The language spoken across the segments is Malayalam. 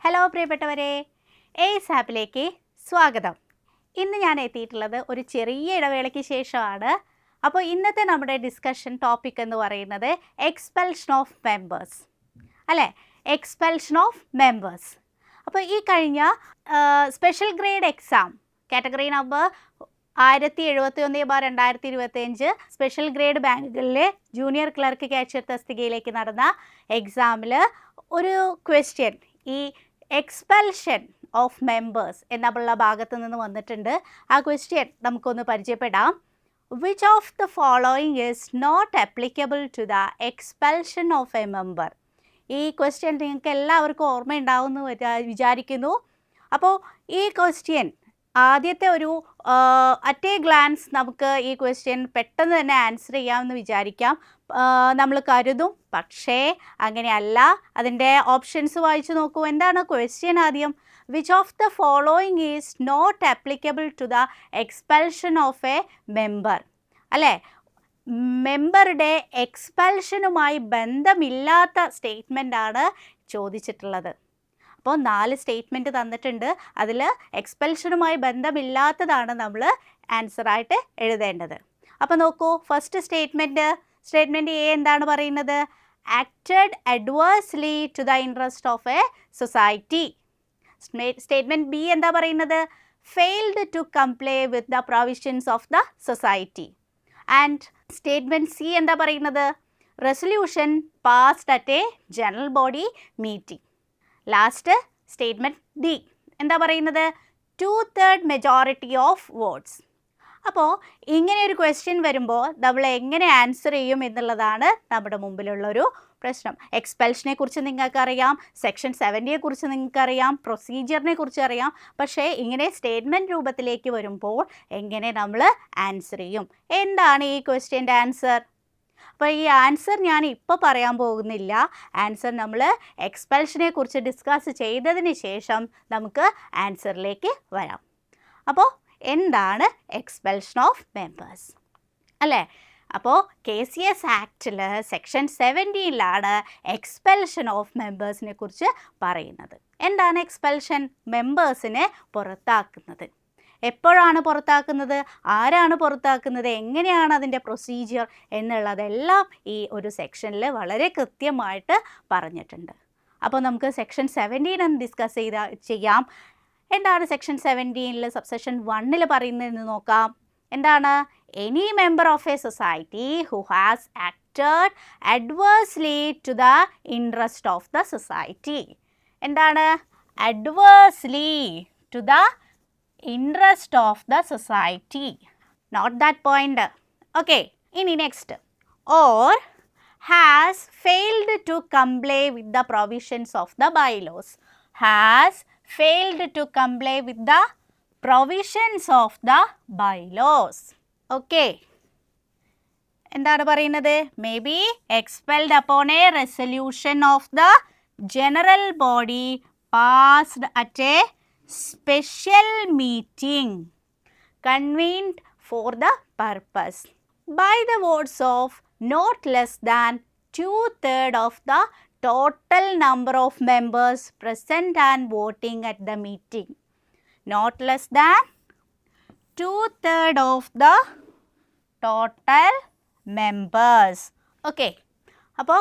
ഹലോ പ്രിയപ്പെട്ടവരെ, എയ്സ് ആപ്പിലേക്ക് സ്വാഗതം. ഇന്ന് ഞാൻ എത്തിയിട്ടുള്ളത് ഒരു ചെറിയ ഇടവേളയ്ക്ക് ശേഷമാണ്. അപ്പോൾ ഇന്നത്തെ നമ്മുടെ ഡിസ്കഷൻ ടോപ്പിക് എന്ന് പറയുന്നത് എക്സ്പെൽഷൻ ഓഫ് മെമ്പേഴ്സ് അല്ലേ, എക്സ്പെൽഷൻ ഓഫ് മെമ്പേഴ്സ്. അപ്പോൾ ഈ കഴിഞ്ഞ special grade exam category number 1071/2025 special grade ബാങ്കുകളിലെ ജൂനിയർ ക്ലർക്ക് കാഷ്യർ തസ്തികയിലേക്ക് നടന്ന എക്സാമിൽ ഒരു ക്വസ്റ്റ്യൻ ഈ എക്സ്പെൽഷൻ ഓഫ് മെമ്പേഴ്സ് എന്നുള്ള ഭാഗത്ത് നിന്ന് വന്നിട്ടുണ്ട്. ആ ക്വസ്റ്റ്യൻ നമുക്കൊന്ന് പരിചയപ്പെടാം. Which of the following is not applicable to the expulsion of a member? ഈ ക്വസ്റ്റ്യൻ നിങ്ങൾക്ക് എല്ലാവർക്കും ഓർമ്മയുണ്ടാവുമെന്ന് വിചാരിക്കുന്നു. അപ്പോൾ ഈ ക്വസ്റ്റ്യൻ ആദ്യത്തെ ഒരു അറ്റ് എ ഗ്ലാൻസ് നമുക്ക് ഈ ക്വസ്റ്റ്യൻ പെട്ടെന്ന് തന്നെ ആൻസർ ചെയ്യാമെന്ന് വിചാരിക്കാം, നമ്മൾ കരുതും. പക്ഷേ അങ്ങനെയല്ല. അതിൻ്റെ ഓപ്ഷൻസ് വായിച്ചു നോക്കൂ. എന്താണ് ക്വസ്റ്റ്യൻ ആദ്യം? Which of the following is not applicable to the expulsion of a member അല്ലേ? മെമ്പറുടെ എക്സ്പെൽഷനുമായി ബന്ധമില്ലാത്ത സ്റ്റേറ്റ്മെൻ്റാണ് ചോദിച്ചിട്ടുള്ളത്. അപ്പോൾ 4 സ്റ്റേറ്റ്മെൻറ്റ് തന്നിട്ടുണ്ട്. അതിൽ എക്സ്പെൽഷനുമായി ബന്ധമില്ലാത്തതാണ് നമ്മൾ ആൻസറായിട്ട് എഴുതേണ്ടത്. അപ്പോൾ നോക്കൂ, ഫസ്റ്റ് സ്റ്റേറ്റ്മെൻറ്റ് എ എന്താണ് പറയുന്നത്? Acted adversely to the interest of a society. Statement B എന്താ പറയുന്നത്? Failed to comply with the provisions of the society. And statement C എന്താ പറയുന്നത്? Resolution passed at a general body meeting. Last statement D എന്താ പറയുന്നത്? 2/3 മെജോറിറ്റി ഓഫ് വോട്ട്സ്. അപ്പോൾ ഇങ്ങനെ ഒരു ക്വസ്റ്റ്യൻ വരുമ്പോൾ നമ്മൾ എങ്ങനെ ആൻസർ ചെയ്യും എന്നുള്ളതാണ് നമ്മുടെ മുമ്പിലുള്ളൊരു പ്രശ്നം. എക്സ്പെൽഷനെ കുറിച്ച് നിങ്ങൾക്കറിയാം, സെക്ഷൻ 70 കുറിച്ച് നിങ്ങൾക്കറിയാം, പ്രൊസീജിയറിനെ കുറിച്ച് അറിയാം. പക്ഷേ ഇങ്ങനെ സ്റ്റേറ്റ്മെൻറ്റ് രൂപത്തിലേക്ക് വരുമ്പോൾ എങ്ങനെ നമ്മൾ ആൻസർ ചെയ്യും? എന്താണ് ഈ ക്വസ്റ്റ്യൻ്റെ ആൻസർ? അപ്പോൾ ഈ ആൻസർ ഞാൻ ഇപ്പോൾ പറയാൻ പോകുന്നില്ല. ആൻസർ നമ്മൾ എക്സ്പെൽഷനെ കുറിച്ച് ഡിസ്കസ് ചെയ്തതിന് ശേഷം നമുക്ക് ആൻസറിലേക്ക് വരാം. അപ്പോൾ എന്താണ് എക്സ്പെൽഷൻ ഓഫ് മെമ്പേഴ്സ് അല്ലേ? അപ്പോൾ KCS ആക്റ്റിൽ സെക്ഷൻ 70 എക്സ്പെൽഷൻ ഓഫ് മെമ്പേഴ്സിനെ കുറിച്ച് പറയുന്നത്. എന്താണ് എക്സ്പെൽഷൻ? മെമ്പേഴ്സിനെ പുറത്താക്കുന്നത്. എപ്പോഴാണ് പുറത്താക്കുന്നത്? ആരാണ് പുറത്താക്കുന്നത്? എങ്ങനെയാണ് അതിൻ്റെ പ്രൊസീജിയർ എന്നുള്ളതെല്ലാം ഈ ഒരു സെക്ഷനിൽ വളരെ കൃത്യമായിട്ട് പറഞ്ഞിട്ടുണ്ട്. അപ്പോൾ നമുക്ക് സെക്ഷൻ 17 ഡിസ്കസ് ചെയ്യാം. എന്താണ് സെക്ഷൻ 17 സബ്സെക്ഷൻ 1 പറയുന്നതെന്ന് നോക്കാം. എന്താണ്? Any member of a society who has acted adversely to the interest of the society. എന്താണ്? Adversely to the interest of the society. Not that point. Okay. Ini next. Or has failed to comply with the provisions of the bylaws. Has failed to comply with the provisions of the bylaws. Okay. എന്താണ് പറയുന്നത്? May be expelled upon a resolution of the general body passed at a special meeting convened for the purpose by the votes of not less than 2/3 of the total number of members present and voting at the meeting. Not less than 2/3 of the total members. Okay. അപ്പോൾ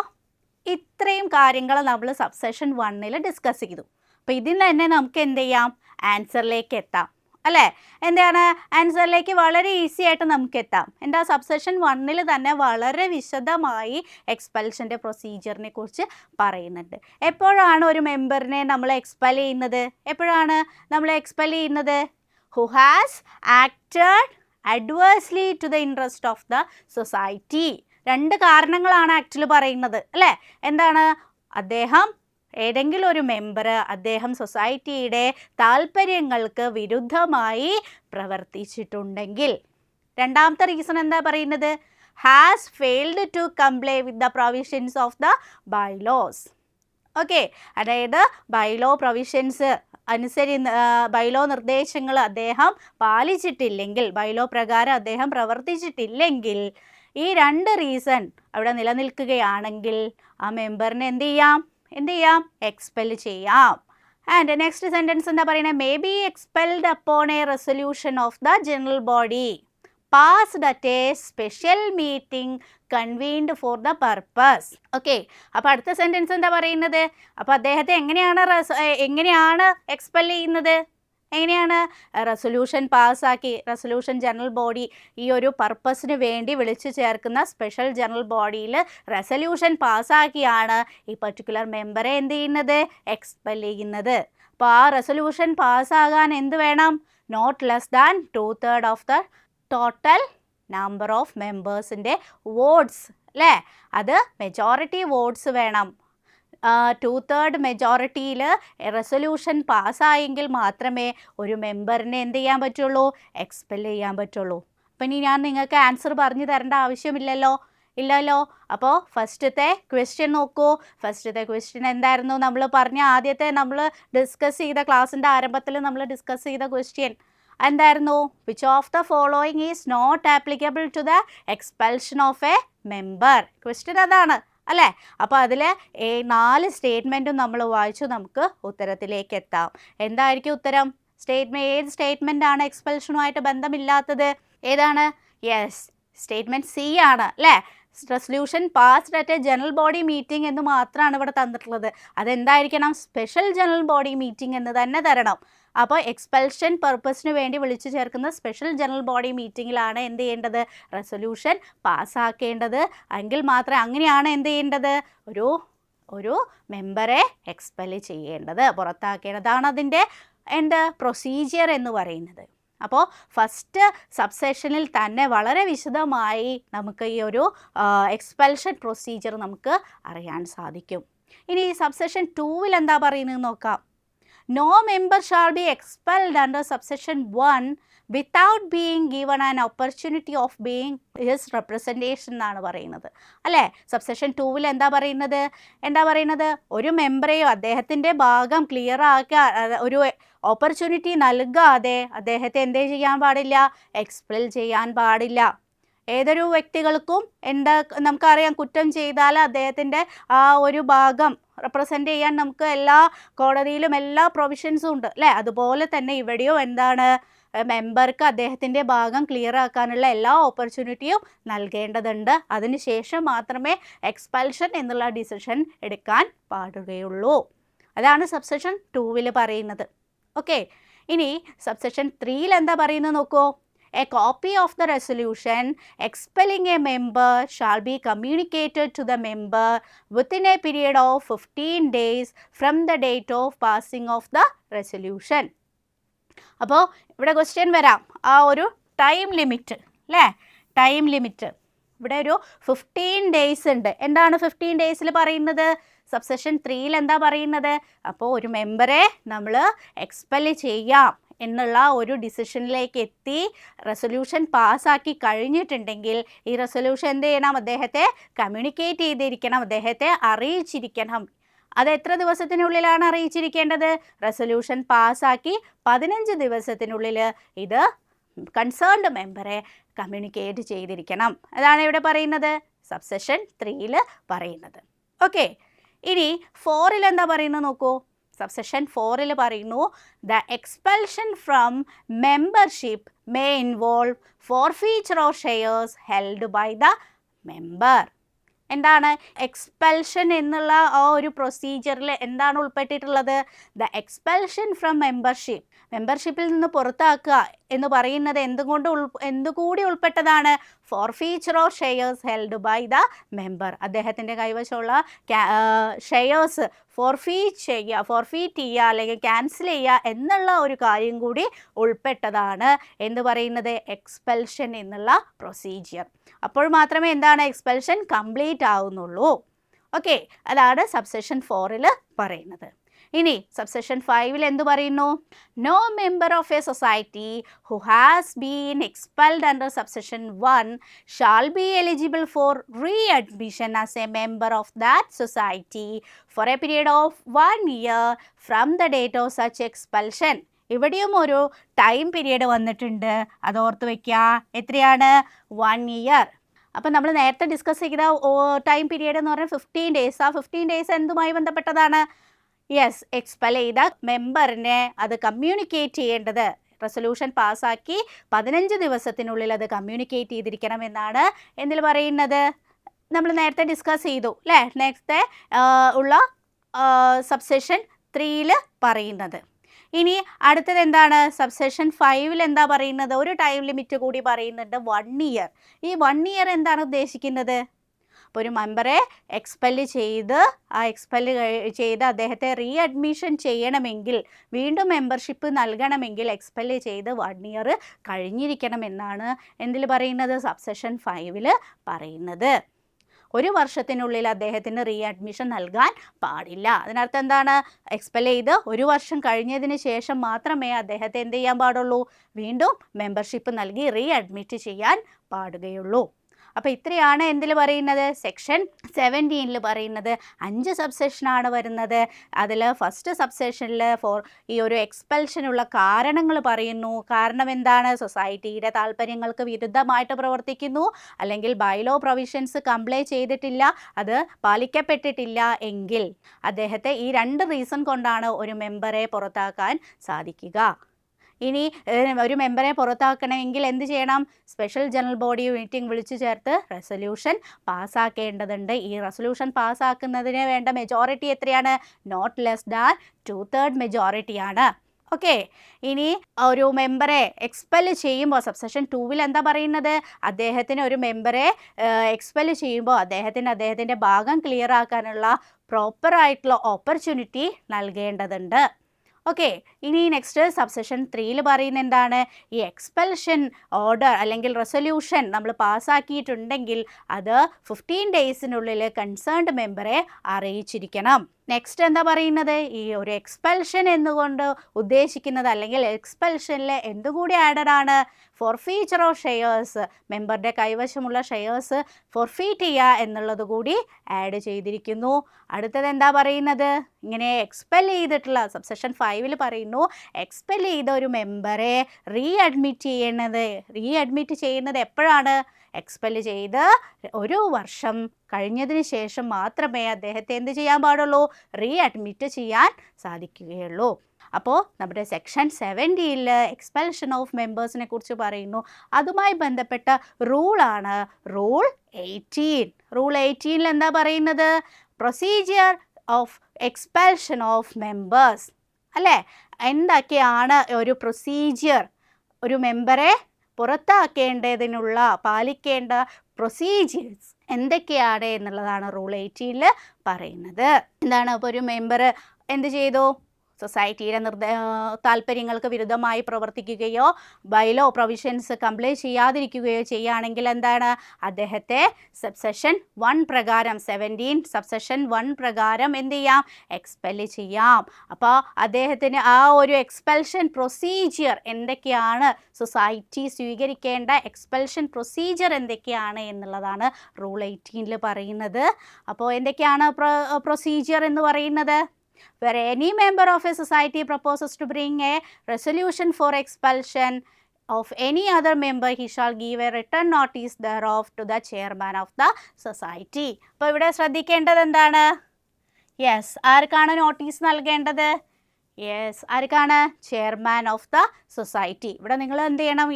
ഇത്രയും കാര്യങ്ങൾ നമ്മൾ സബ്സെക്ഷൻ 1 ഡിസ്കസ് ചെയ്തു. അപ്പോൾ ഇതിൽ തന്നെ നമുക്ക് എന്ത് ചെയ്യാം? ആൻസറിലേക്ക് എത്താം അല്ലേ? എന്താണ്? ആൻസറിലേക്ക് വളരെ ഈസി ആയിട്ട് നമുക്ക് എത്താം. എന്താ? സബ്സെക്ഷൻ 1 തന്നെ വളരെ വിശദമായി എക്സ്പെൽഷൻ്റെ പ്രൊസീജിയറിനെ കുറിച്ച് പറയുന്നുണ്ട്. എപ്പോഴാണ് ഒരു മെമ്പറിനെ നമ്മൾ എക്സ്പെൽ ചെയ്യുന്നത്? എപ്പോഴാണ് നമ്മൾ എക്സ്പെൽ ചെയ്യുന്നത്? Who has acted adversely to the interest of the society. 2 കാരണങ്ങളാണ് ആക്ച്വലി പറയുന്നത് അല്ലേ? എന്താണ്? ഏതെങ്കിലും ഒരു മെമ്പർ അദ്ദേഹം സൊസൈറ്റിയുടെ താല്പര്യങ്ങൾക്ക് വിരുദ്ധമായി പ്രവർത്തിച്ചിട്ടുണ്ടെങ്കിൽ. രണ്ടാമത്തെ റീസൺ എന്താ പറയുന്നത്? Has failed to comply with the provisions of the bylaws. Okay, അതായത് ബൈലോ പ്രൊവിഷൻസ് ബൈലോ നിർദ്ദേശങ്ങൾ അദ്ദേഹം പാലിച്ചിട്ടില്ലെങ്കിൽ, ബൈലോ പ്രകാരം അദ്ദേഹം പ്രവർത്തിച്ചിട്ടില്ലെങ്കിൽ, ഈ 2 റീസൺ അവിടെ നിലനിൽക്കുകയാണെങ്കിൽ ആ മെമ്പറിനെ എന്ത് ചെയ്യാം? എക്സ്പെൽ ചെയ്യാം ആൻഡ് നെക്സ്റ്റ് സെൻറ്റൻസ് എന്താ പറയുന്നത്? May be expelled upon A resolution of the general body passed at A special meeting convened for the purpose. Okay, അപ്പോൾ അടുത്ത സെൻറ്റൻസ് എന്താ പറയുന്നത്? അപ്പോൾ അദ്ദേഹത്തെ എങ്ങനെയാണ് എക്സ്പെൽ ചെയ്യുന്നത്? എങ്ങനെയാണ്? റെസൊല്യൂഷൻ പാസ്സാക്കി, റെസൊല്യൂഷൻ ജനറൽ ബോഡി ഈ ഒരു പർപ്പസിന് വേണ്ടി വിളിച്ചു ചേർക്കുന്ന സ്പെഷ്യൽ ജനറൽ ബോഡിയിൽ റെസൊല്യൂഷൻ പാസ്സാക്കിയാണ് ഈ പർട്ടിക്കുലർ മെമ്പറെ എന്ത് ചെയ്യുന്നത്? എക്സ്പെൽ ചെയ്യുന്നത്. അപ്പോൾ ആ റെസൊല്യൂഷൻ പാസ്സാകാൻ എന്ത് വേണം? Not less than 2/3 of the total number of മെമ്പേഴ്സിൻ്റെ വോട്ട്സ് അല്ലേ? അത് മെജോറിറ്റി വോട്ട്സ് വേണം. 2/3 മെജോറിറ്റിയിൽ റെസൊല്യൂഷൻ പാസ്സായെങ്കിൽ മാത്രമേ ഒരു മെമ്പറിനെ എന്ത് ചെയ്യാൻ പറ്റുള്ളൂ? എക്സ്പെൽ ചെയ്യാൻ പറ്റുള്ളൂ. അപ്പം ഇനി ഞാൻ നിങ്ങൾക്ക് ആൻസർ പറഞ്ഞു തരേണ്ട ആവശ്യമില്ലല്ലോ. അപ്പോൾ ഫസ്റ്റത്തെ ക്വസ്റ്റ്യൻ നോക്കൂ. ഫസ്റ്റത്തെ ക്വസ്റ്റ്യൻ എന്തായിരുന്നു? നമ്മൾ ഡിസ്കസ് ചെയ്ത ക്ലാസ്സിൻ്റെ ആരംഭത്തിൽ നമ്മൾ ഡിസ്കസ് ചെയ്ത ക്വസ്റ്റ്യൻ എന്തായിരുന്നു? Which of the following is not applicable to the expulsion of a member? Question അതാണ് അല്ലേ? അപ്പോൾ അതിൽ 4 സ്റ്റേറ്റ്മെൻറ്റും നമ്മൾ വായിച്ചു നമുക്ക് ഉത്തരത്തിലേക്ക് എത്താം. എന്തായിരിക്കും ഉത്തരം? ഏത് സ്റ്റേറ്റ്മെൻ്റ് ആണ് എക്സ്പെൽഷനുമായിട്ട് ബന്ധമില്ലാത്തത്? ഏതാണ്? യെസ്, സ്റ്റേറ്റ്മെൻറ്റ് സി ആണ് അല്ലേ? Resolution passed at a general body meeting എന്ന് മാത്രമാണ് ഇവിടെ തന്നിട്ടുള്ളത്. അതെന്തായിരിക്കണം? സ്പെഷ്യൽ ജനറൽ ബോഡി മീറ്റിംഗ് എന്ന് തന്നെ തരണം. അപ്പോൾ എക്സ്പെൽഷൻ പർപ്പസിന് വേണ്ടി വിളിച്ചു ചേർക്കുന്ന സ്പെഷ്യൽ ജനറൽ ബോഡി മീറ്റിങ്ങിലാണ് എന്ത് ചെയ്യേണ്ടത്? റെസൊല്യൂഷൻ പാസ്സാക്കേണ്ടത്. എങ്കിൽ മാത്രമേ അങ്ങനെയാണ് എന്ത് ചെയ്യേണ്ടത്? ഒരു മെമ്പറെ എക്സ്പെൽ ചെയ്യേണ്ടത്, പുറത്താക്കേണ്ടതാണ് അതിൻ്റെ പ്രൊസീജിയർ എന്ന് പറയുന്നത്. അപ്പോൾ ഫസ്റ്റ് സബ്സെഷനിൽ തന്നെ വളരെ വിശദമായി നമുക്ക് ഈ ഒരു എക്സ്പെൽഷൻ പ്രൊസീജിയർ നമുക്ക് അറിയാൻ സാധിക്കും. ഇനി സബ്സെഷൻ 2-ൽ എന്താ പറയുന്നത് നോക്കാം. No member shall be expelled under subsection 1 without being given an opportunity of being his representation എന്നാണ് പറയുന്നത് അല്ലേ? സബ്സെഷൻ 2-ൽ എന്താ പറയുന്നത്? ഒരു മെമ്പറെയോ അദ്ദേഹത്തിൻ്റെ ഭാഗം ക്ലിയർ ആക്കാൻ ഒരു ഓപ്പർച്യൂണിറ്റി നൽകാതെ അദ്ദേഹത്തെ എന്തേ ചെയ്യാൻ പാടില്ല? എക്സ്പെൽ ചെയ്യാൻ പാടില്ല. ഏതൊരു വ്യക്തികൾക്കും നമുക്കറിയാം, കുറ്റം ചെയ്താൽ അദ്ദേഹത്തിൻ്റെ ആ ഒരു ഭാഗം റെപ്രസെൻ്റ് ചെയ്യാൻ നമുക്ക് എല്ലാ കോടതിയിലും എല്ലാ പ്രൊവിഷൻസും ഉണ്ട് അല്ലേ? അതുപോലെ തന്നെ ഇവിടെയോ മെമ്പർക്ക് അദ്ദേഹത്തിൻ്റെ ഭാഗം ക്ലിയർ ആക്കാനുള്ള എല്ലാ ഓപ്പർച്യൂണിറ്റിയും നൽകേണ്ടതുണ്ട്. അതിനുശേഷം മാത്രമേ എക്സ്പെൽഷൻ എന്നുള്ള ഡിസിഷൻ എടുക്കാൻ പാടുകയുള്ളൂ. അതാണ് സബ്സെഷൻ 2-ൽ പറയുന്നത്. ഓക്കെ, ഇനി സബ്സെഷൻ 3-ൽ എന്താ പറയുന്നത് നോക്കൂ. A copy of the resolution expelling a member shall be communicated to the member within a period of 15 days from the date of passing of the resolution. അപ്പോൾ ഇവിടെ ക്വസ്റ്റ്യൻ വരാം, ആ ഒരു ടൈം ലിമിറ്റ് അല്ലേ? ടൈം ലിമിറ്റ് ഇവിടെ ഒരു 15 ഡേയ്സ് ഉണ്ട്. എന്താണ് 15 ഡേയ്സിൽ പറയുന്നത്? സബ്സെഷൻ 3-ൽ എന്താ പറയുന്നത്? അപ്പോൾ ഒരു മെമ്പറെ നമ്മൾ എക്സ്പെൽ ചെയ്യാം എന്നുള്ള ഒരു ഡിസിഷനിലേക്ക് എത്തി റെസൊല്യൂഷൻ പാസ്സാക്കി കഴിഞ്ഞിട്ടുണ്ടെങ്കിൽ ഈ റെസൊല്യൂഷൻ എന്ത് ചെയ്യണം? അദ്ദേഹത്തെ കമ്മ്യൂണിക്കേറ്റ് ചെയ്തിരിക്കണം, അദ്ദേഹത്തെ അറിയിച്ചിരിക്കണം. അത് എത്ര ദിവസത്തിനുള്ളിലാണ് അറിയിച്ചിരിക്കേണ്ടത്? റെസൊല്യൂഷൻ പാസ്സാക്കി 15 ദിവസത്തിനുള്ളിൽ ഇത് കൺസേൺഡ് മെമ്പറെ കമ്മ്യൂണിക്കേറ്റ് ചെയ്തിരിക്കണം. അതാണ് ഇവിടെ പറയുന്നത്, സബ്സെഷൻ 3-ൽ പറയുന്നത്. ഓക്കെ, ഇനി 4-ൽ എന്താ പറയുന്നത് നോക്കൂ. സബ്സെഷൻ 4-ൽ പറയുന്നു, the expulsion from membership may involve forfeiture of shares held by the member. എന്താണ് എക്സ്പെൽഷൻ എന്നുള്ള ആ ഒരു പ്രൊസീജിയറിൽ എന്താണ് ഉൾപ്പെട്ടിട്ടുള്ളത്? ദ എക്സ്പെൽഷൻ ഫ്രം മെമ്പർഷിപ്പിൽ നിന്ന് പുറത്താക്കുക എന്ന് പറയുന്നത് എന്തുകൂടി ഉൾപ്പെട്ടതാണ്? Forfeiture of shares held by the member. അദ്ദേഹത്തിൻ്റെ കൈവശമുള്ള ഷെയർസ് ഫോർഫീറ്റ് ചെയ്യുക അല്ലെങ്കിൽ ക്യാൻസൽ ചെയ്യുക എന്നുള്ള ഒരു കാര്യം കൂടി ഉൾപ്പെട്ടതാണ് എന്ന് പറയുന്നത് എക്സ്പെൽഷൻ എന്നുള്ള പ്രൊസീജിയർ. അപ്പോൾ മാത്രമേ എന്താണ് എക്സ്പെൽഷൻ കംപ്ലീറ്റ് ആവുന്നുള്ളൂ. ഓക്കെ, അതാണ് സബ്സെഷൻ 4-ൽ പറയുന്നത്. ഇനി സബ്സെഷൻ 5-ൽ എന്ത് പറയുന്നു? No member of a society who has been expelled under subsection 1 shall be eligible for readmission as a member of that society for a period of 1 year from the date of such expulsion. ഇവിടെയും ഒരു ടൈം പീരീഡ് വന്നിട്ടുണ്ട്, അത് ഓർത്ത് വയ്ക്കുക. എത്രയാണ്? 1 year. അപ്പം നമ്മൾ നേരത്തെ ഡിസ്കസ് ചെയ്ത ടൈം പീരീഡ് എന്ന് പറഞ്ഞാൽ 15 days. ആ 15 days എന്തുമായി ബന്ധപ്പെട്ടതാണ്? യെസ്, എക്സ്പെൽ ചെയ്ത മെമ്പറിനെ അത് കമ്മ്യൂണിക്കേറ്റ് ചെയ്യേണ്ടത്, റെസൊല്യൂഷൻ പാസ്സാക്കി 15 ദിവസത്തിനുള്ളിൽ അത് കമ്മ്യൂണിക്കേറ്റ് ചെയ്തിരിക്കണം എന്നാണ് എന്തിൽ പറയുന്നത്, നമ്മൾ നേരത്തെ ഡിസ്കസ് ചെയ്തു അല്ലേ, നേരത്തെ ഉള്ള സബ്സെഷൻ 3ൽ പറയുന്നത്. ഇനി അടുത്തത് എന്താണ്, സബ്സെഷൻ 5ൽ എന്താ പറയുന്നത്, ഒരു ടൈം ലിമിറ്റ് കൂടി പറയുന്നുണ്ട്, 1 ഇയർ. ഈ 1 ഇയർ എന്താണ് ഉദ്ദേശിക്കുന്നത്, അപ്പോൾ ഒരു മെമ്പറെ എക്സ്പെല് ചെയ്ത് ആ എക്സ്പെല് ചെയ്ത് അദ്ദേഹത്തെ റീ അഡ്മിഷൻ ചെയ്യണമെങ്കിൽ, വീണ്ടും മെമ്പർഷിപ്പ് നൽകണമെങ്കിൽ എക്സ്പെല് ചെയ്ത് 1 ഇയർ കഴിഞ്ഞിരിക്കണമെന്നാണ് എന്തിൽ പറയുന്നത്, സബ്സെഷൻ 5ൽ പറയുന്നത്. 1 വർഷത്തിനുള്ളിൽ അദ്ദേഹത്തിന് റീ അഡ്മിഷൻ നൽകാൻ പാടില്ല. അതിനർത്ഥം എന്താണ്, എക്സ്പെൽ ചെയ്ത് 1 വർഷം കഴിഞ്ഞതിന് ശേഷം മാത്രമേ അദ്ദേഹത്തെ എന്ത് ചെയ്യാൻ പാടുള്ളൂ, വീണ്ടും മെമ്പർഷിപ്പ് നൽകി റീ അഡ്മിറ്റ് ചെയ്യാൻ പാടുകയുള്ളൂ. അപ്പോൾ ഇത്രയാണ് എന്തിൽ പറയുന്നത്, സെക്ഷൻ 17ൽ പറയുന്നത്. 5 സബ്സെഷനാണ് വരുന്നത്. അതിൽ ഫസ്റ്റ് സബ്സെഷനിൽ ഈ ഒരു എക്സ്പെൽഷനുള്ള കാരണങ്ങൾ പറയുന്നു. കാരണം എന്താണ്, സൊസൈറ്റിയുടെ താല്പര്യങ്ങൾക്ക് വിരുദ്ധമായിട്ട് പ്രവർത്തിക്കുന്നു, അല്ലെങ്കിൽ ബൈലോ പ്രൊവിഷൻസ് കംപ്ലൈ ചെയ്തിട്ടില്ല, അത് പാലിക്കപ്പെട്ടിട്ടില്ല എങ്കിൽ അദ്ദേഹത്തെ ഈ 2 റീസൺ കൊണ്ടാണ് ഒരു മെമ്പറെ പുറത്താക്കാൻ സാധിക്കുക. ഇനി ഒരു മെമ്പറെ പുറത്താക്കണമെങ്കിൽ എന്ത് ചെയ്യണം, സ്പെഷ്യൽ ജനറൽ ബോഡി മീറ്റിംഗ് വിളിച്ചു ചേർത്ത് റെസൊല്യൂഷൻ പാസ്സാക്കേണ്ടതുണ്ട്. ഈ റെസൊല്യൂഷൻ പാസ്സാക്കുന്നതിന് വേണ്ട മെജോറിറ്റി എത്രയാണ്, നോട്ട് ലെസ് ദാൻ 2/3 മെജോറിറ്റിയാണ്. ഓക്കെ, ഇനി ഒരു മെമ്പറെ എക്സ്പെൽ ചെയ്യുമ്പോൾ സബ്സെഷൻ 2ൽ എന്താ പറയുന്നത്, അദ്ദേഹത്തിന് ഒരു മെമ്പറെ എക്സ്പെൽ ചെയ്യുമ്പോൾ അദ്ദേഹത്തിൻ്റെ ഭാഗം ക്ലിയർ ആക്കാനുള്ള പ്രോപ്പറായിട്ടുള്ള ഓപ്പർച്യൂണിറ്റി നൽകേണ്ടതുണ്ട്. ഓക്കെ, ഇനി നെക്സ്റ്റ് സബ്സെഷൻ 3ൽ പറയുന്ന എന്താണ്, ഈ എക്സ്പെൽഷൻ ഓർഡർ അല്ലെങ്കിൽ റെസൊല്യൂഷൻ നമ്മൾ പാസ്സാക്കിയിട്ടുണ്ടെങ്കിൽ അത് 15 ഡേയ്സിനുള്ളിൽ കൺസേൺഡ് മെമ്പറെ അറിയിച്ചിരിക്കണം. നെക്സ്റ്റ് എന്താ പറയുന്നത്, ഈ ഒരു എക്സ്പെൽഷൻ എന്നുകൊണ്ട് ഉദ്ദേശിക്കുന്നത്, അല്ലെങ്കിൽ എക്സ്പെൽഷനിൽ എന്തുകൂടി ആഡഡ് ആണ്, ഫോർഫീച്ചർ ഓഫ് ഷെയർസ്, മെമ്പറുടെ കൈവശമുള്ള ഷെയർസ് ഫോർഫീറ്റ് ചെയ്യുക എന്നുള്ളത് കൂടി ആഡ് ചെയ്തിരിക്കുന്നു. അടുത്തത് എന്താ പറയുന്നത്, ഇങ്ങനെ എക്സ്പെൽ ചെയ്തിട്ടുള്ള സബ്സെഷൻ 5ൽ പറയുന്നു, എക്സ്പെൽ ചെയ്ത ഒരു മെമ്പറെ റീ അഡ്മിറ്റ് ചെയ്യുന്നത് എപ്പോഴാണ്, എക്സ്പെൽ ചെയ്ത് 1 വർഷം കഴിഞ്ഞതിന് ശേഷം മാത്രമേ അദ്ദേഹത്തെ എന്ത് ചെയ്യാൻ പാടുള്ളൂ, റീ അഡ്മിറ്റ് ചെയ്യാൻ സാധിക്കുകയുള്ളൂ. അപ്പോൾ നമ്മുടെ സെക്ഷൻ 17ൽ എക്സ്പെൽഷൻ ഓഫ് മെമ്പേഴ്സിനെ കുറിച്ച് പറയുന്നു. അതുമായി ബന്ധപ്പെട്ട റൂളാണ് റൂൾ 18. റൂൾ 18ൽ എന്താ പറയുന്നത്, procedure of expulsion of members അല്ലേ. എന്തൊക്കെയാണ് ഒരു പ്രൊസീജിയർ, ഒരു മെമ്പറെ പുറത്താക്കേണ്ടതിനുള്ള പാലിക്കേണ്ട പ്രൊസീജിയേഴ്സ് എന്തൊക്കെയാണ് എന്നുള്ളതാണ് റൂൾ 18ൽ പറയുന്നത്. എന്താണ്, അപ്പോൾ ഒരു മെമ്പർ എന്ത് ചെയ്തു, സൊസൈറ്റിയുടെ താല്പര്യങ്ങൾക്ക് വിരുദ്ധമായി പ്രവർത്തിക്കുകയോ ബൈലോ പ്രൊവിഷൻസ് കംപ്ലൈ ചെയ്യാതിരിക്കുകയോ ചെയ്യുകയാണെങ്കിൽ എന്താണ്, അദ്ദേഹത്തെ സബ്സെഷൻ 1 പ്രകാരം 17 സബ്സെഷൻ 1 പ്രകാരം എന്ത് ചെയ്യാം, എക്സ്പെൽ ചെയ്യാം. അപ്പോൾ അദ്ദേഹത്തിന് ആ ഒരു എക്സ്പെൽഷൻ പ്രൊസീജിയർ എന്തൊക്കെയാണ്, സൊസൈറ്റി സ്വീകരിക്കേണ്ട എക്സ്പെൽഷൻ പ്രൊസീജിയർ എന്തൊക്കെയാണ് എന്നുള്ളതാണ് റൂൾ 18ൽ പറയുന്നത്. അപ്പോൾ എന്തൊക്കെയാണ് പ്രൊസീജിയർ എന്ന് പറയുന്നത്, where any member of a society proposes to bring a resolution for expulsion of any other member, he shall give a written notice thereof to the chairman of the society. അപ്പോൾ ഇവിടെ ശ്രദ്ധിക്കേണ്ടത് എന്താണ്, യെസ്, ആർക്കാണ് നോട്ടീസ് നൽകേണ്ടത്, യെസ്, ആർക്കാണ്, ചെയർമാൻ ഓഫ് ദ സൊസൈറ്റി. ഇവിടെ നിങ്ങൾ എന്ത് ചെയ്യണം,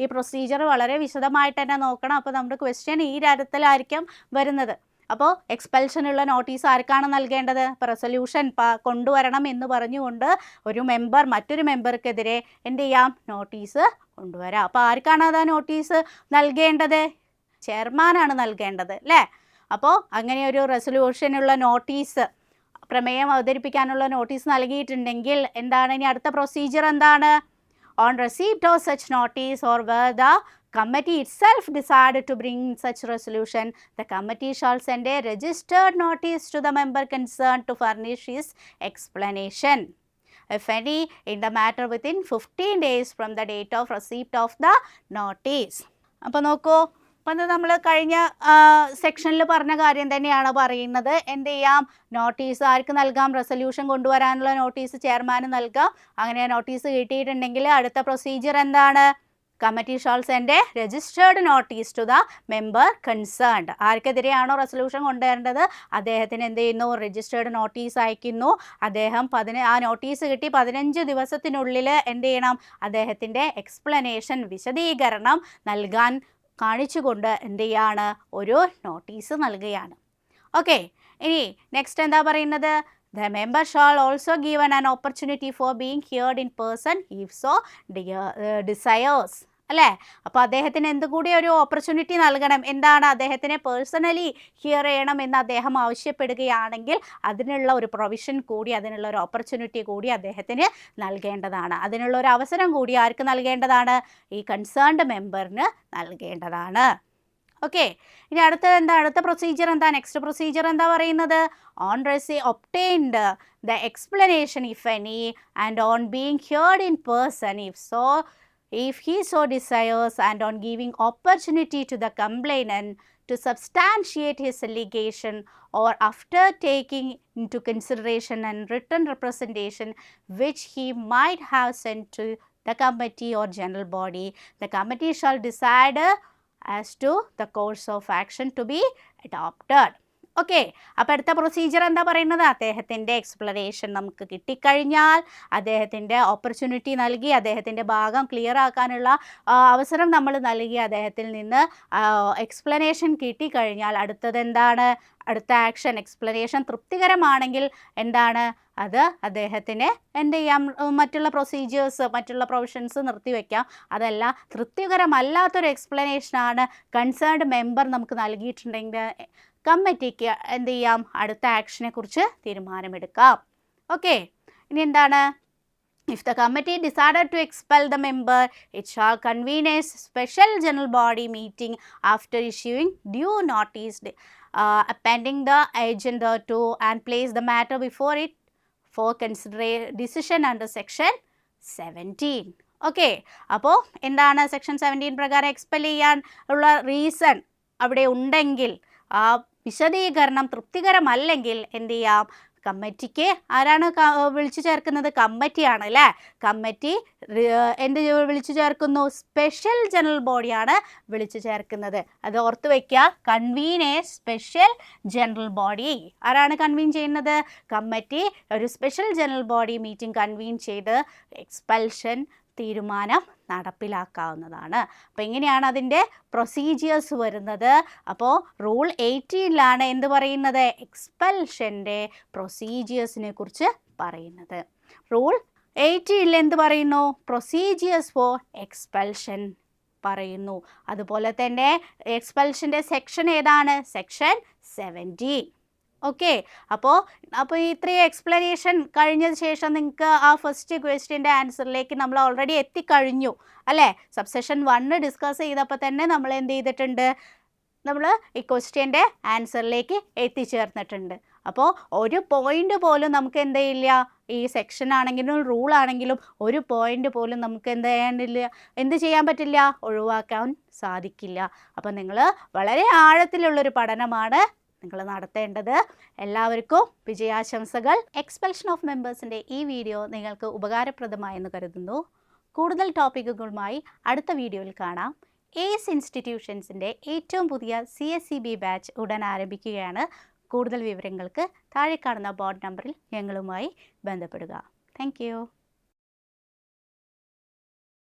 ഈ പ്രൊസീജിയർ വളരെ വിശദമായിട്ട് തന്നെ നോക്കണം. അപ്പോൾ നമ്മുടെ ക്വസ്റ്റ്യൻ ഈ തരത്തിലായിരിക്കും വരുന്നത്. അപ്പോൾ എക്സ്പെൽഷനുള്ള നോട്ടീസ് ആർക്കാണ് നൽകേണ്ടത്, ഇപ്പോൾ റെസൊല്യൂഷൻ കൊണ്ടുവരണം എന്ന് പറഞ്ഞുകൊണ്ട് ഒരു മെമ്പർ മറ്റൊരു മെമ്പർക്കെതിരെ എന്ത് ചെയ്യാം, നോട്ടീസ് കൊണ്ടുവരാം. അപ്പോൾ ആർക്കാണ് അത് നോട്ടീസ് നൽകേണ്ടത്, ചെയർമാനാണ് നൽകേണ്ടത് അല്ലേ. അപ്പോൾ അങ്ങനെ ഒരു റെസൊല്യൂഷനുള്ള നോട്ടീസ്, പ്രമേയം അവതരിപ്പിക്കാനുള്ള നോട്ടീസ് നൽകിയിട്ടുണ്ടെങ്കിൽ എന്താണ് ഇനി അടുത്ത പ്രൊസീജിയർ എന്താണ്, on receipt of such notice or where the committee itself decided to bring such resolution, the committee shall send a registered notice to the member concerned to furnish his explanation, if any, in the matter within 15 days from the date of receipt of the notice. അപ്പോൾ നോക്കൂ, അപ്പം നമ്മൾ കഴിഞ്ഞ സെക്ഷനിൽ പറഞ്ഞ കാര്യം തന്നെയാണ് പറയുന്നത്. എന്ത് ചെയ്യാം, നോട്ടീസ് ആർക്ക് നൽകാം, റെസൊല്യൂഷൻ കൊണ്ടുവരാനുള്ള നോട്ടീസ് ചെയർമാന് നൽകാം. അങ്ങനെ നോട്ടീസ് കിട്ടിയിട്ടുണ്ടെങ്കിൽ അടുത്ത പ്രൊസീജിയർ എന്താണ്, committee shall send a registered notice to the member concerned. ആർക്കെതിരെയാണോ റെസൊല്യൂഷൻ കൊണ്ടുവരേണ്ടത് അദ്ദേഹത്തിന് എന്ത് ചെയ്യുന്നു, രജിസ്റ്റേർഡ് നോട്ടീസ് അയക്കുന്നു. അദ്ദേഹം ആ നോട്ടീസ് കിട്ടി 15 ദിവസത്തിനുള്ളിൽ എന്ത് ചെയ്യണം, അദ്ദേഹത്തിൻ്റെ എക്സ്പ്ലനേഷൻ വിശദീകരണം നൽകാൻ കാണിച്ചുകൊണ്ട് എന്ത് ചെയ്യാണ്, ഒരു നോട്ടീസ് നൽകുകയാണ്. ഓക്കെ, ഇനി നെക്സ്റ്റ് എന്താ പറയുന്നത്, the member shall also given an opportunity for being heard in person if so desires. അല്ലേ? അപ്പോൾ അദ്ദേഹത്തിന് എന്തുകൂടി ഒരു ഓപ്പർച്യൂണിറ്റി നൽകണം, എന്താണ്, അദ്ദേഹത്തിനെ പേഴ്സണലി ഹിയർ ചെയ്യണം എന്ന് അദ്ദേഹം ആവശ്യപ്പെടുകയാണെങ്കിൽ അതിനുള്ള ഒരു പ്രൊവിഷൻ കൂടി, അതിനുള്ള ഒരു ഓപ്പർച്യൂണിറ്റി കൂടി അദ്ദേഹത്തിന് നൽകേണ്ടതാണ്. അതിനുള്ള ഒരു അവസരം കൂടി ആർക്ക് നൽകേണ്ടതാണ്, ഈ കൺസേൺഡ് മെമ്പറിന് നൽകേണ്ടതാണ്. ഓക്കെ, ഇനി അടുത്ത പ്രൊസീജിയർ എന്താ, നെക്സ്റ്റ് പ്രൊസീജിയർ എന്താ പറയുന്നത്, on obtained the explanation if any and on being heard in person if he so desires and on giving opportunity to the complainant to substantiate his allegation or after taking into consideration and written representation which he might have sent to the committee or general body, the committee shall decide as to the course of action to be adopted. Okay, അപ്പോൾ അടുത്ത പ്രൊസീജിയർ എന്താ പറയുന്നത്, അദ്ദേഹത്തിൻ്റെ എക്സ്പ്ലനേഷൻ നമുക്ക് കിട്ടിക്കഴിഞ്ഞാൽ, അദ്ദേഹത്തിൻ്റെ ഓപ്പർച്യൂണിറ്റി നൽകി, അദ്ദേഹത്തിൻ്റെ ഭാഗം ക്ലിയർ ആക്കാനുള്ള അവസരം നമ്മൾ നൽകി, അദ്ദേഹത്തിൽ നിന്ന് എക്സ്പ്ലനേഷൻ കിട്ടിക്കഴിഞ്ഞാൽ അടുത്തത് എന്താണ്, അടുത്ത ആക്ഷൻ, എക്സ്പ്ലനേഷൻ തൃപ്തികരമാണെങ്കിൽ എന്താണ്, അത് അദ്ദേഹത്തിന് എന്ത് ചെയ്യാം, മറ്റുള്ള പ്രൊസീജിയേഴ്സ്, മറ്റുള്ള പ്രൊവിഷൻസ് നിർത്തിവെക്കാം. അതല്ല, തൃപ്തികരമല്ലാത്തൊരു എക്സ്പ്ലനേഷനാണ് കൺസേൺഡ് മെമ്പർ നമുക്ക് നൽകിയിട്ടുണ്ടെങ്കിൽ കമ്മിറ്റിക്ക് എന്ത് ചെയ്യാം, അടുത്ത ആക്ഷനെ കുറിച്ച് തീരുമാനമെടുക്കാം. ഓക്കെ, ഇനി എന്താണ്, if the committee decided to expel the member, it shall convene a special general body meeting after issuing due notice appending the agenda to and place the matter before it for decision under section 17. Okay, അപ്പോൾ എന്താണ്, സെക്ഷൻ 17 പ്രകാരം എക്സ്പെൽ ചെയ്യാൻ ഉള്ള റീസൺ അവിടെ ഉണ്ടെങ്കിൽ, ആ വിശദീകരണം തൃപ്തികരമല്ലെങ്കിൽ എന്ത് ചെയ്യാം, കമ്മിറ്റിക്ക് ആരാണ് വിളിച്ചു ചേർക്കുന്നത്, കമ്മിറ്റിയാണ് അല്ലേ. കമ്മിറ്റി എന്ത് വിളിച്ചു ചേർക്കുന്നു, സ്പെഷ്യൽ ജനറൽ ബോഡിയാണ് വിളിച്ചു ചേർക്കുന്നത്. അത് ഓർത്ത് വയ്ക്കുക, convene A special general body. ആരാണ് കൺവീൻ ചെയ്യുന്നത്, കമ്മിറ്റി ഒരു special general body meeting convene ചെയ്ത് എക്സ്പെൽഷൻ തീരുമാനം നടപ്പിലാക്കാവുന്നതാണ്. അപ്പോൾ ഇങ്ങനെയാണ് അതിൻ്റെ പ്രൊസീജിയേഴ്സ് വരുന്നത്. അപ്പോൾ റൂൾ 18 എന്ത് പറയുന്നത്, എക്സ്പെൽഷൻ്റെ പ്രൊസീജിയേഴ്സിനെ കുറിച്ച് പറയുന്നത്. റൂൾ 18 എന്ത് പറയുന്നു, പ്രൊസീജിയേഴ്സ് ഫോർ എക്സ്പെൽഷൻ പറയുന്നു. അതുപോലെ തന്നെ എക്സ്പെൽഷൻ്റെ സെക്ഷൻ ഏതാണ്, സെക്ഷൻ 17. ഓക്കെ, അപ്പോൾ ഇത്രയും എക്സ്പ്ലനേഷൻ കഴിഞ്ഞതിന് ശേഷം നിങ്ങൾക്ക് ആ ഫസ്റ്റ് ക്വസ്റ്റ്യൻ്റെ ആൻസറിലേക്ക് നമ്മൾ ഓൾറെഡി എത്തിക്കഴിഞ്ഞു അല്ലേ. സബ്സെഷൻ 1 ഡിസ്കസ് ചെയ്തപ്പോൾ തന്നെ നമ്മൾ എന്ത് ചെയ്തിട്ടുണ്ട്, നമ്മൾ ഈ ക്വസ്റ്റ്യൻ്റെ ആൻസറിലേക്ക് എത്തിച്ചേർന്നിട്ടുണ്ട്. അപ്പോൾ ഒരു പോയിൻ്റ് പോലും നമുക്ക് എന്ത് ചെയ്യില്ല, ഈ സെക്ഷൻ ആണെങ്കിലും റൂൾ ആണെങ്കിലും ഒരു പോയിൻ്റ് പോലും നമുക്ക് എന്ത് ചെയ്യാൻ പറ്റില്ല, ഒഴിവാക്കാൻ സാധിക്കില്ല. അപ്പോൾ നിങ്ങൾ വളരെ ആഴത്തിലുള്ളൊരു പഠനമാണ് നിങ്ങൾ നടത്തേണ്ടത്. എല്ലാവർക്കും വിജയാശംസകൾ. എക്സ്പെൽഷൻ ഓഫ് മെമ്പേഴ്സിൻ്റെ ഈ വീഡിയോ നിങ്ങൾക്ക് ഉപകാരപ്രദമായെന്ന് കരുതുന്നു. കൂടുതൽ ടോപ്പിക്കുകളുമായി അടുത്ത വീഡിയോയിൽ കാണാം. ഏസ് ഇൻസ്റ്റിറ്റ്യൂഷൻസിൻ്റെ ഏറ്റവും പുതിയ CSCB ബാച്ച് ഉടൻ ആരംഭിക്കുകയാണ്. കൂടുതൽ വിവരങ്ങൾക്ക് താഴെ കാണുന്ന ബോർഡ് നമ്പറിൽ ഞങ്ങളുമായി ബന്ധപ്പെടുക. താങ്ക്